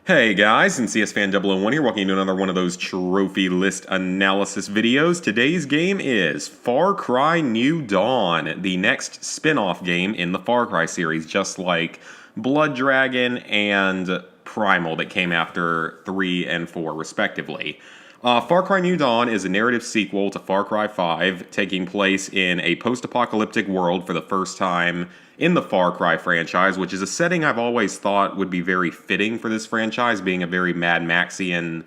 Hey guys, and CS Fan 001 here, welcome to another one of those trophy list analysis videos. Today's game is Far Cry New Dawn, the next spin-off game in the Far Cry series, just like Blood Dragon and Primal that came after 3 and 4 respectively. Far Cry New Dawn is a narrative sequel to Far Cry 5, taking place in a post-apocalyptic world for the first time in the Far Cry franchise, which is a setting I've always thought would be very fitting for this franchise, being a very Mad Maxian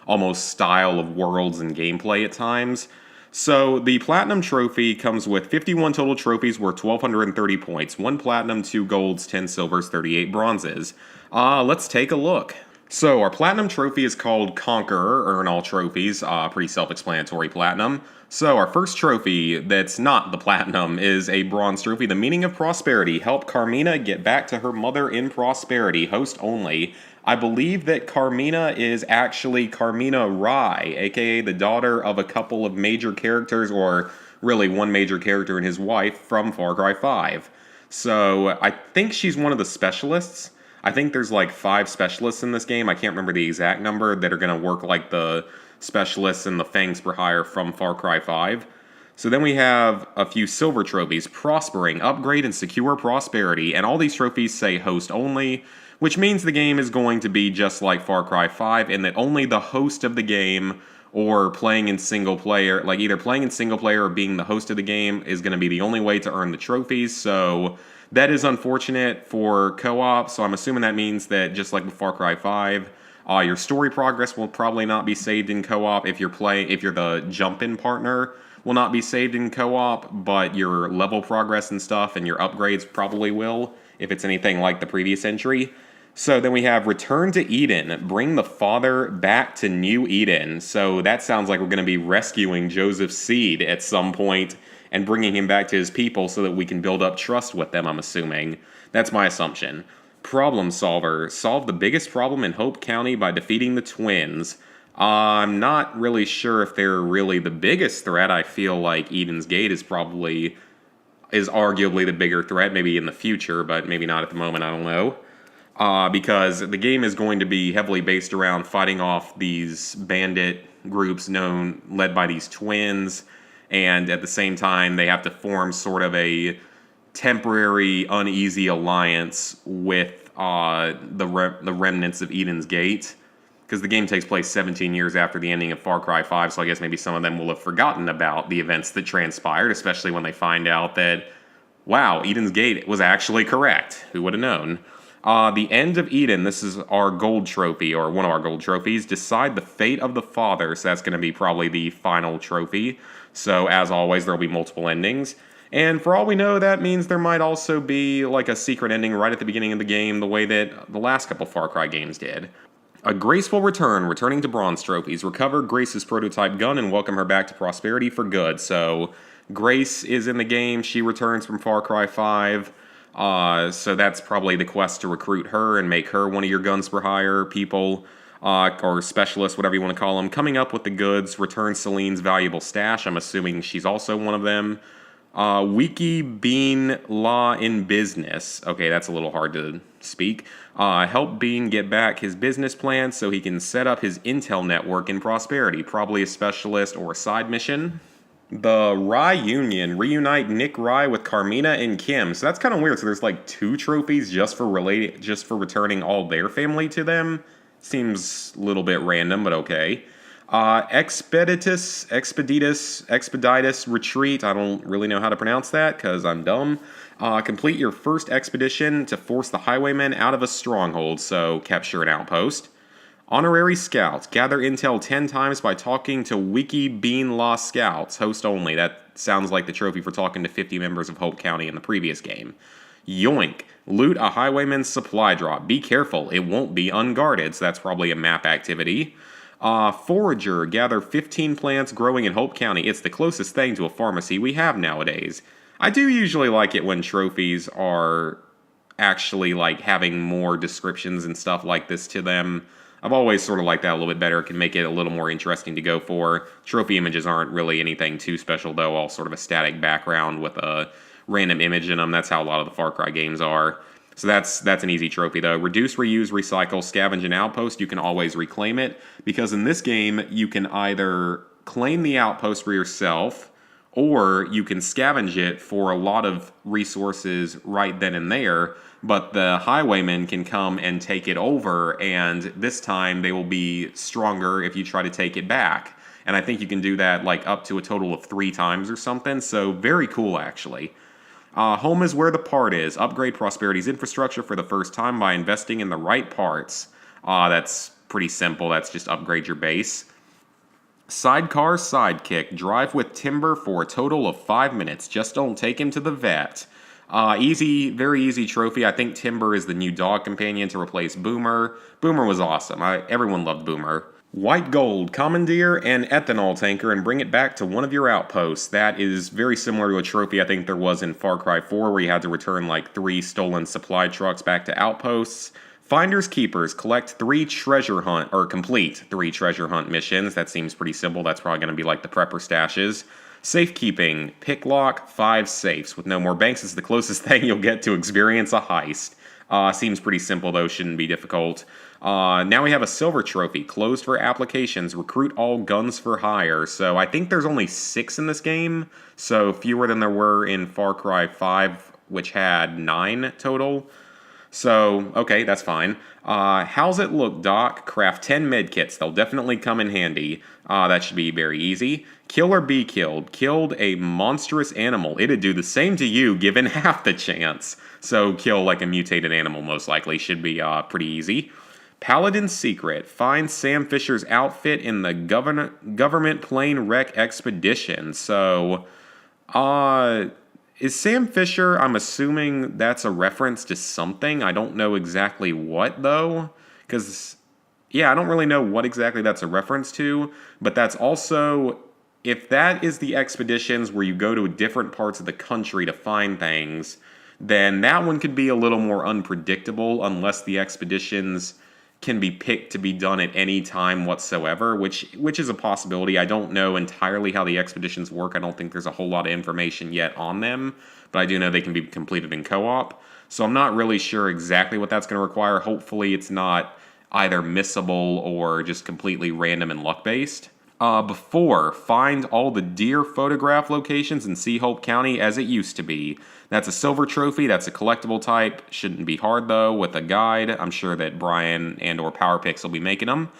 almost style of worlds and gameplay at times. So the Platinum Trophy comes with 51 total trophies worth 1,230 points, 1 Platinum, 2 Golds, 10 Silvers, 38 Bronzes. Let's take a look. So our Platinum Trophy is called Conqueror, earn all trophies, pretty self-explanatory Platinum. So our first trophy that's not the Platinum is a Bronze Trophy, the Meaning of Prosperity. Help Carmina get back to her mother in prosperity, host only. I believe that Carmina is actually Carmina Rai, aka the daughter of a couple of major characters, or really one major character and his wife from Far Cry 5. So I think she's one of the specialists. I think there's like 5 specialists in this game. I can't remember the exact number that are going to work like the specialists and the Fangs for Hire from Far Cry 5. So then we have a few silver trophies: Prospering, Upgrade, and Secure Prosperity. And all these trophies say host only, which means the game is going to be just like Far Cry 5 in that only the host of the game or playing in single player, like either playing in single player or being the host of the game, is going to be the only way to earn the trophies. So that is unfortunate for co-op, so I'm assuming that means that just like with Far Cry 5, your story progress will probably not be saved in co-op. If you're the jump-in partner, will not be saved in co-op, but your level progress and stuff and your upgrades probably will, if it's anything like the previous entry. So then we have Return to Eden, bring the father back to New Eden. So that sounds like we're going to be rescuing Joseph's seed at some point and bringing him back to his people so that we can build up trust with them, I'm assuming. That's my assumption. Problem Solver, solve the biggest problem in Hope County by defeating the twins. I'm not really sure if they're really the biggest threat. I feel like Eden's Gate is arguably the bigger threat, maybe in the future, but maybe not at the moment, I don't know. Because the game is going to be heavily based around fighting off these bandit groups led by these twins, and at the same time they have to form sort of a temporary uneasy alliance with the remnants of Eden's Gate, because the game takes place 17 years after the ending of Far Cry 5, so I guess maybe some of them will have forgotten about the events that transpired, especially when they find out that, wow, Eden's Gate was actually correct. Who would have known? The End of Eden, this is our gold trophy, or one of our gold trophies. Decide the fate of the father, so that's going to be probably the final trophy. So, as always, there will be multiple endings. And for all we know, that means there might also be like a secret ending right at the beginning of the game, the way that the last couple Far Cry games did. A graceful return, returning to bronze trophies. Recover Grace's prototype gun and welcome her back to prosperity for good. So, Grace is in the game. She returns from Far Cry 5. So that's probably the quest to recruit her and make her one of your guns for hire people, or specialists, whatever you want to call them. Coming up with the goods, return Celine's valuable stash. I'm assuming she's also one of them. Wiki Bean Law in Business. Okay, that's a little hard to speak. Help Bean get back his business plan so he can set up his intel network in prosperity. Probably a specialist or a side mission. The Rye Union, reunite Nick Rye with Carmina and Kim. So that's kind of weird. So there's like 2 trophies just for returning all their family to them. Seems a little bit random, but okay. Expeditus Retreat. I don't really know how to pronounce that because I'm dumb. Complete your first expedition to force the highwaymen out of a stronghold. So capture an outpost. Honorary Scouts. Gather intel 10 times by talking to Wiki Bean Law Scouts. Host only. That sounds like the trophy for talking to 50 members of Hope County in the previous game. Yoink. Loot a highwayman's supply drop. Be careful. It won't be unguarded. So that's probably a map activity. Forager. Gather 15 plants growing in Hope County. It's the closest thing to a pharmacy we have nowadays. I do usually like it when trophies are actually like having more descriptions and stuff like this to them. I've always sort of liked that a little bit better. It can make it a little more interesting to go for. Trophy images aren't really anything too special, though. All sort of a static background with a random image in them. That's how a lot of the Far Cry games are. So that's an easy trophy though. Reduce, reuse, recycle, scavenge an outpost. You can always reclaim it because in this game you can either claim the outpost for yourself or you can scavenge it for a lot of resources right then and there. But the highwaymen can come and take it over, and this time they will be stronger if you try to take it back. And I think you can do that like up to a total of 3 times or something. So very cool actually. Home is where the part is. Upgrade Prosperity's infrastructure for the first time by investing in the right parts. That's pretty simple. That's just upgrade your base. Sidecar Sidekick. Drive with Timber for a total of 5 minutes. Just don't take him to the vet. Easy, very easy trophy. I think Timber is the new dog companion to replace Boomer. Boomer was awesome. Everyone loved Boomer. White Gold, commandeer an ethanol tanker and bring it back to one of your outposts. That is very similar to a trophy I think there was in Far Cry 4 where you had to return like 3 stolen supply trucks back to outposts. Finders Keepers, collect 3 treasure hunt, or complete 3 treasure hunt missions. That seems pretty simple. That's probably going to be like the prepper stashes. Safekeeping, pick lock 5 safes. With no more banks, it's the closest thing you'll get to experience a heist. Seems pretty simple though, shouldn't be difficult. Now we have a silver trophy, closed for applications, recruit all guns for hire. So I think there's only 6 in this game, so fewer than there were in Far Cry 5, which had 9 total. So, okay, that's fine. How's it look, Doc? Craft 10 medkits. They'll definitely come in handy. That should be very easy. Kill or be killed. Killed a monstrous animal. It'd do the same to you given half the chance. So kill like a mutated animal most likely. Should be pretty easy. Paladin's Secret. Find Sam Fisher's outfit in the government plane wreck expedition. So, is Sam Fisher, I'm assuming that's a reference to something. I don't know exactly what, though. Because, yeah, I don't really know what exactly that's a reference to. But that's also, if that is the expeditions where you go to different parts of the country to find things, then that one could be a little more unpredictable unless the expeditions can be picked to be done at any time whatsoever, which is a possibility. I don't know entirely how the expeditions work. I don't think there's a whole lot of information yet on them, but I do know they can be completed in co-op. So I'm not really sure exactly what that's going to require. Hopefully it's not either missable or just completely random and luck-based. Before, find all the deer photograph locations in Sea-Hope County as it used to be. That's a silver trophy, that's a collectible type. Shouldn't be hard though, with a guide. I'm sure that Brian and or PowerPix will be making them.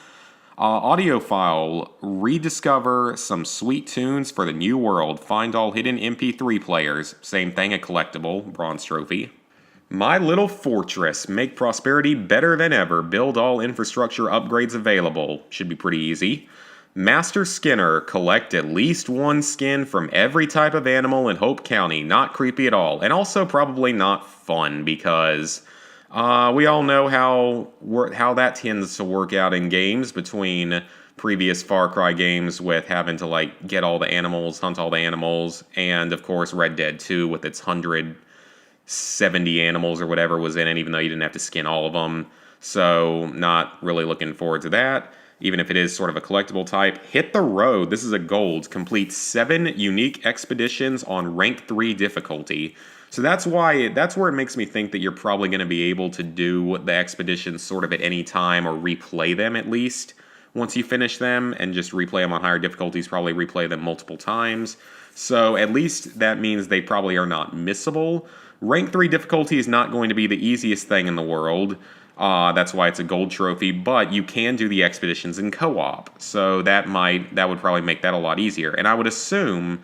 Audio file, rediscover some sweet tunes for the new world. Find all hidden MP3 players. Same thing, a collectible, bronze trophy. My Little Fortress, make prosperity better than ever. Build all infrastructure upgrades available. Should be pretty easy. Master Skinner, collect at least 1 skin from every type of animal in Hope County. Not creepy at all. And also probably not fun because we all know how that tends to work out in games between previous Far Cry games with having to like get all the animals, hunt all the animals, and of course Red Dead 2 with its 170 animals or whatever was in it, even though you didn't have to skin all of them. So not really looking forward to that. Even if it is sort of a collectible type. Hit the road. This is a gold. Complete 7 unique expeditions on rank 3 difficulty. So that's where it makes me think that you're probably going to be able to do the expeditions sort of at any time or replay them at least once you finish them and just replay them on higher difficulties, probably replay them multiple times. So at least that means they probably are not missable. Rank 3 difficulty is not going to be the easiest thing in the world. That's why it's a gold trophy, but you can do the expeditions in co-op, so that would probably make that a lot easier. And I would assume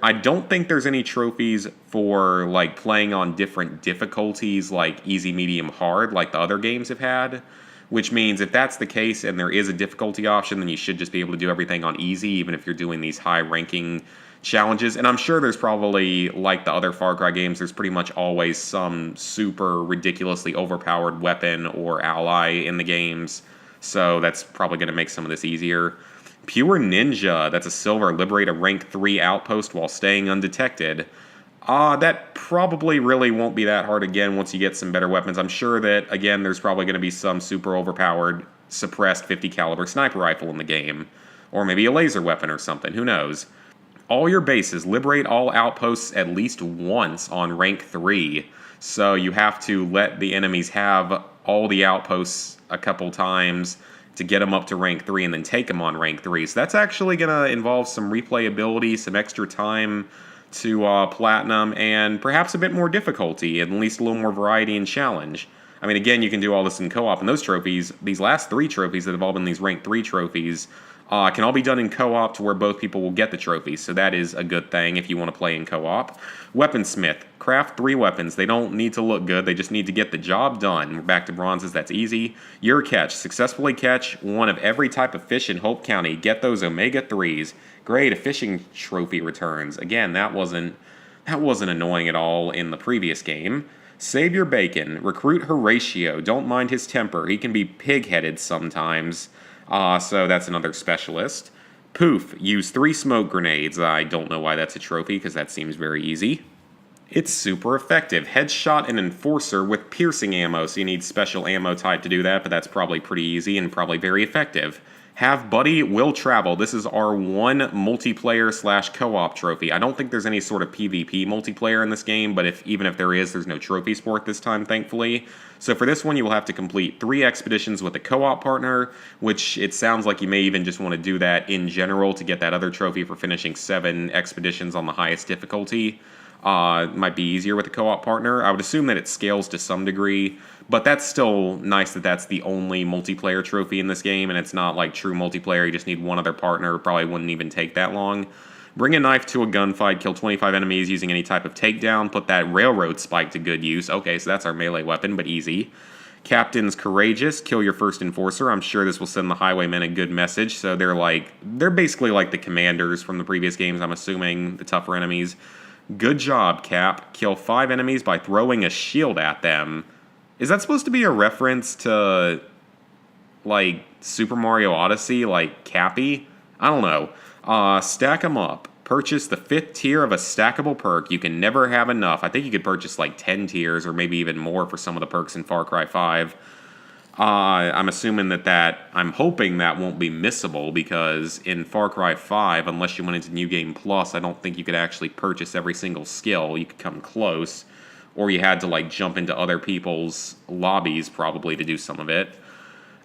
I don't think there's any trophies for like playing on different difficulties, like easy, medium, hard, like the other games have had. Which means if that's the case and there is a difficulty option, then you should just be able to do everything on easy, even if you're doing these high-ranking challenges. And I'm sure there's probably, like the other Far Cry games, there's pretty much always some super ridiculously overpowered weapon or ally in the games. So that's probably going to make some of this easier. Pure Ninja, that's a silver, liberate a rank 3 outpost while staying undetected. That probably really won't be that hard again once you get some better weapons. I'm sure that, again, there's probably going to be some super overpowered, suppressed 50 caliber sniper rifle in the game. Or maybe a laser weapon or something, who knows. All your bases, liberate all outposts at least once on rank 3. So you have to let the enemies have all the outposts a couple times to get them up to rank 3 and then take them on rank 3. So that's actually going to involve some replayability, some extra time to platinum, and perhaps a bit more difficulty, and at least a little more variety and challenge. I mean, again, you can do all this in co-op, and those trophies, these last 3 trophies that have all been these rank 3 trophies, can all be done in co-op to where both people will get the trophies, so that is a good thing if you want to play in co-op. Weaponsmith. Craft 3 weapons. They don't need to look good, they just need to get the job done. We're back to bronzes, that's easy. Your catch. Successfully catch one of every type of fish in Hope County. Get those omega-3s. Great, a fishing trophy returns. Again, that wasn't annoying at all in the previous game. Save your bacon. Recruit Horatio. Don't mind his temper. He can be pig-headed sometimes. So that's another specialist. Poof. Use 3 smoke grenades. I don't know why that's a trophy, because that seems very easy. It's super effective. Headshot and Enforcer with piercing ammo, so you need special ammo type to do that, but that's probably pretty easy and probably very effective. Have Buddy Will Travel. This is our one multiplayer / co-op trophy. I don't think there's any sort of PvP multiplayer in this game, but even if there is, there's no trophy sport this time, thankfully. So for this one, you will have to complete 3 expeditions with a co-op partner, which it sounds like you may even just want to do that in general to get that other trophy for finishing 7 expeditions on the highest difficulty. Might be easier with a co-op partner. I would assume that it scales to some degree, but that's still nice that that's the only multiplayer trophy in this game, and it's not like true multiplayer. You just need one other partner. Probably wouldn't even take that long. Bring a knife to a gunfight. Kill 25 enemies using any type of takedown. Put that railroad spike to good use. Okay, so that's our melee weapon, but easy. Captain's Courageous. Kill your first enforcer. I'm sure this will send the highwaymen a good message. So they're basically like the commanders from the previous games, I'm assuming, the tougher enemies. Good job, Cap. Kill 5 enemies by throwing a shield at them. Is that supposed to be a reference to, like, Super Mario Odyssey, like Cappy? I don't know. Stack them up. Purchase the 5th tier of a stackable perk. You can never have enough. I think you could purchase like 10 tiers or maybe even more for some of the perks in Far Cry 5. I'm assuming I'm hoping that won't be missable, because in Far Cry 5, unless you went into New Game Plus, I don't think you could actually purchase every single skill. You could come close, or you had to like jump into other people's lobbies probably to do some of it.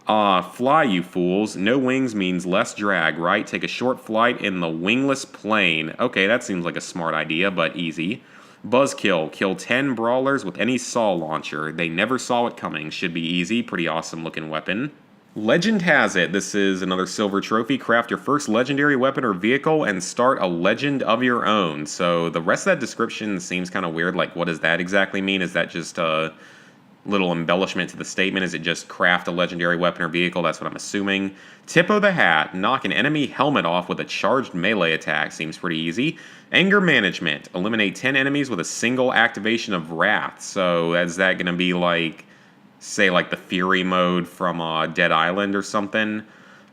Fly, you fools. No wings means less drag, right? Take a short flight in the wingless plane. Okay, that seems like a smart idea, but easy. Buzzkill. Kill 10 brawlers with any saw launcher. They never saw it coming. Should be easy. Pretty awesome looking weapon. Legend has it. This is another silver trophy. Craft your first legendary weapon or vehicle and start a legend of your own. So the rest of that description seems kind of weird. Like, what does that exactly mean? Is that just a little embellishment to the statement? Is it just craft a legendary weapon or vehicle? That's what I'm assuming. Tip of the hat. Knock an enemy helmet off with a charged melee attack. Seems pretty easy. Anger management. Eliminate 10 enemies with a single activation of wrath. So is that going to be like, say, like the Fury mode from Dead Island or something?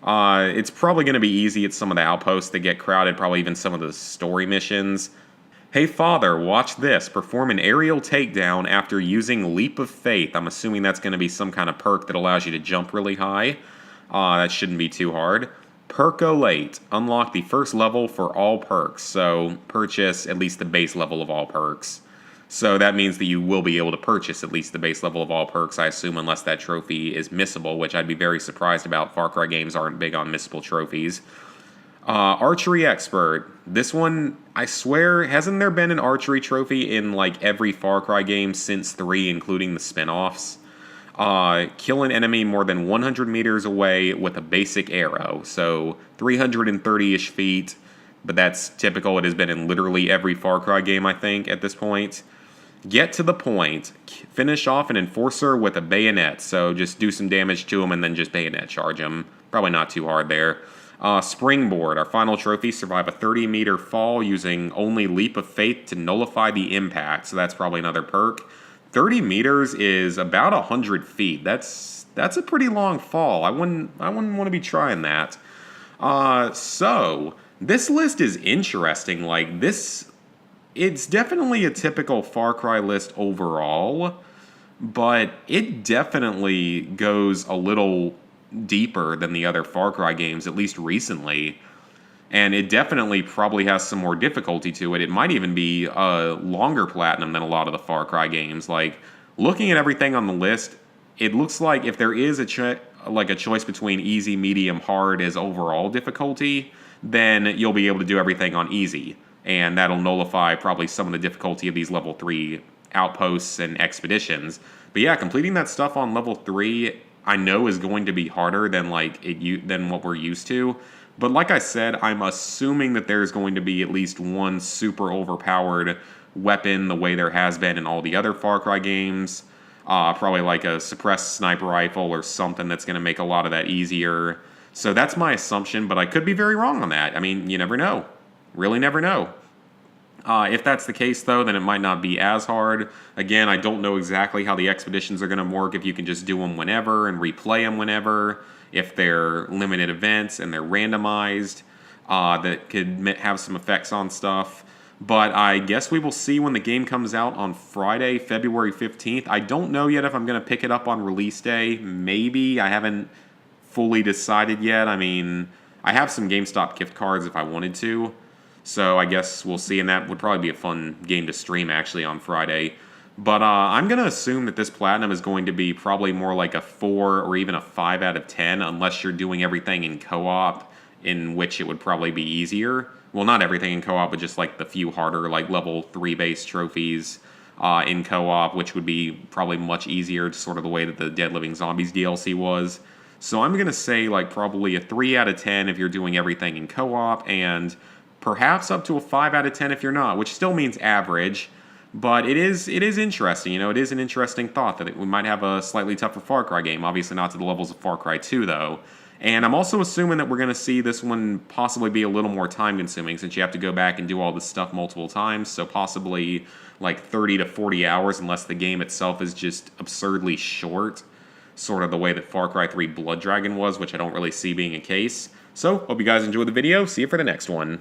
It's probably going to be easy at some of the outposts that get crowded, probably even some of the story missions. Hey father, watch this. Perform an aerial takedown after using Leap of Faith. I'm assuming that's going to be some kind of perk that allows you to jump really high. That shouldn't be too hard. Percolate. Unlock the first level for all perks. So purchase at least the base level of all perks. So that means that you will be able to purchase at least the base level of all perks, I assume, unless that trophy is missable, which I'd be very surprised about. Far Cry games aren't big on missable trophies. Archery Expert. This one, I swear, hasn't there been an archery trophy in like every Far Cry game since 3, including the spin-offs? Kill an enemy more than 100 meters away with a basic arrow. So 330-ish feet, but that's typical. It has been in literally every Far Cry game, I think, at this point. Get to the point. Finish off an enforcer with a bayonet. So just do some damage to him and then just bayonet charge him. Probably not too hard there. Springboard. Our final trophy. Survive a 30-meter fall using only Leap of Faith to nullify the impact. So that's probably another perk. 30 meters is about 100 feet. That's a pretty long fall. I wouldn't want to be trying that. So this list is interesting. Like this, it's definitely a typical Far Cry list overall, but it definitely goes a little deeper than the other Far Cry games, at least recently. And it definitely probably has some more difficulty to it. It might even be a longer platinum than a lot of the Far Cry games. Like, looking at everything on the list, it looks like if there is a choice between easy, medium, hard as overall difficulty, then you'll be able to do everything on easy. And that'll nullify probably some of the difficulty of these level 3 outposts and expeditions. But yeah, completing that stuff on level 3 I know is going to be harder than than what we're used to. But like I said, I'm assuming that there's going to be at least one super overpowered weapon the way there has been in all the other Far Cry games. Probably like a suppressed sniper rifle or something that's going to make a lot of that easier. So that's my assumption, but I could be very wrong on that. I mean, you never know. Really never know. If that's the case, though, then it might not be as hard. Again, I don't know exactly how the expeditions are going to work, if you can just do them whenever and replay them whenever, if they're limited events and they're randomized, that could have some effects on stuff. But I guess we will see when the game comes out on Friday, February 15th. I don't know yet if I'm going to pick it up on release day. Maybe. I haven't fully decided yet. I mean, I have some GameStop gift cards if I wanted to. So I guess we'll see, and that would probably be a fun game to stream, actually, on Friday. But I'm going to assume that this Platinum is going to be probably more like a 4 or even a 5 out of 10, unless you're doing everything in co-op, in which it would probably be easier. Well, not everything in co-op, but just like the few harder, like level 3 base trophies in co-op, which would be probably much easier, sort of the way that the Dead Living Zombies DLC was. So I'm going to say like probably a 3 out of 10 if you're doing everything in co-op, and perhaps up to a 5 out of 10 if you're not, which still means average. But it is interesting. You know, it is an interesting thought that we might have a slightly tougher Far Cry game. Obviously not to the levels of Far Cry 2, though. And I'm also assuming that we're going to see this one possibly be a little more time-consuming, since you have to go back and do all this stuff multiple times. So possibly like 30 to 40 hours, unless the game itself is just absurdly short, sort of the way that Far Cry 3 Blood Dragon was, which I don't really see being a case. So, hope you guys enjoyed the video. See you for the next one.